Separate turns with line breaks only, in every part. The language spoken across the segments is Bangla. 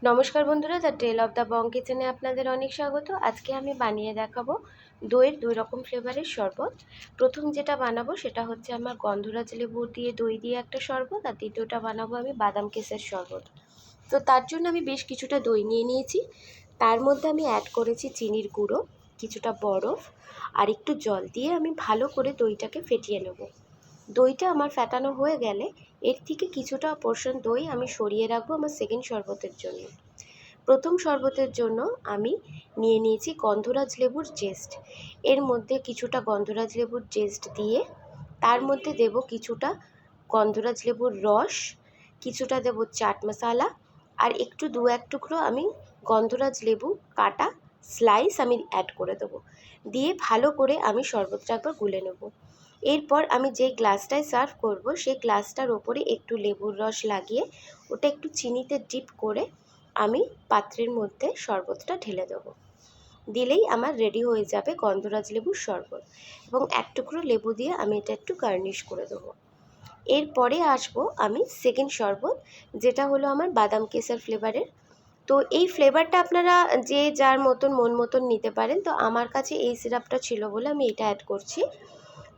নমস্কার বন্ধুরা, the tell of the Bong কিচেনে আপনাদের অনেক স্বাগত। আজকে আমি বানিয়ে দেখাবো দইয়ের 2 রকম ফ্লেভারের শরবত। প্রথম যেটা বানাবো সেটা হচ্ছে আমার গন্ধরাজ লেবু দিয়ে দই দিয়ে একটা শরবত, আর দ্বিতীয়টা বানাবো আমি বাদাম কেসের শরবত। তো তার জন্য আমি বেশ কিছুটা দই নিয়ে নিয়েছি। তার মধ্যে আমি অ্যাড করেছি চিনির গুঁড়ো, কিছুটা বরফ আর একটু জল দিয়ে আমি ভালো করে দইটাকে ফেটিয়ে নেব। দইটা আমার ফেটানো হয়ে গেলে এর থেকে কিছুটা পোর্শন দই আমি সরিয়ে রাখবো আমার সেকেন্ড শরবতের জন্য। প্রথম শরবতের জন্য আমি নিয়ে নিয়েছি গন্ধরাজ লেবুর জেস্ট। এর মধ্যে কিছুটা গন্ধরাজ লেবুর জেস্ট দিয়ে তার মধ্যে দেব কিছুটা গন্ধরাজ লেবুর রস, কিছুটা দেব চাট মশলা, আর একটু 2-1 টুকরো আমি গন্ধরাজ লেবু কাটা স্লাইস আমি অ্যাড করে দেবো। দিয়ে ভালো করে আমি শরবতটা একবার গুলে নেব। এরপর আমি যে গ্লাসটায় সার্ভ করব সেই গ্লাসটার ওপরে একটু লেবুর রস লাগিয়ে ওটা একটু চিনিতে ডিপ করে আমি পাত্রের মধ্যে শরবতটা ঢেলে দেবো। দিলেই আমার রেডি হয়ে যাবে গন্ধরাজ লেবুর শরবত, এবং 1 টুকরো লেবু দিয়ে আমি এটা একটু গার্নিশ করে দেবো। এরপরে আসবো আমি সেকেন্ড শরবত, যেটা হলো আমার বাদাম কেসার ফ্লেভারের। তো এই ফ্লেভারটা আপনারা যে যার মতন মন মতন নিতে পারেন। তো আমার কাছে এই সিরাপটা ছিল বলে আমি এটা অ্যাড করছি।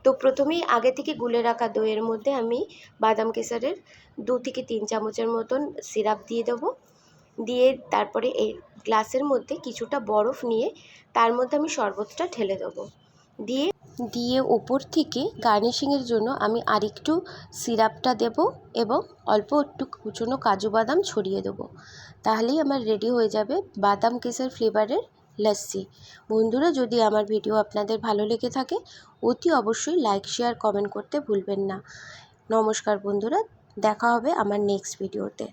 তো প্রথমেই আগে থেকে গুলে রাখা দইয়ের মধ্যে আমি বাদাম কেসারের 2 থেকে 3 চামচের মতন সিরাপ দিয়ে দেবো। দিয়ে তারপরে এই গ্লাসের মধ্যে কিছুটা বরফ নিয়ে তার মধ্যে আমি শরবতটা ঢেলে দেবো। দিয়ে ওপর থেকে গার্নিশিংয়ের জন্য আমি আরেকটু সিরাপটা দেব এবং অল্প একটু কুচনো কাজু বাদাম ছড়িয়ে দেবো। তাহলেই আমার রেডি হয়ে যাবে বাদাম কেসার ফ্লেভারের লস্যি। বন্ধুরা, যদি আমার ভিডিও আপনাদের ভালো লেগে থাকে অতি অবশ্যই লাইক, শেয়ার, কমেন্ট করতে ভুলবেন না। নমস্কার বন্ধুরা, দেখা হবে আমার নেক্সট ভিডিওতে।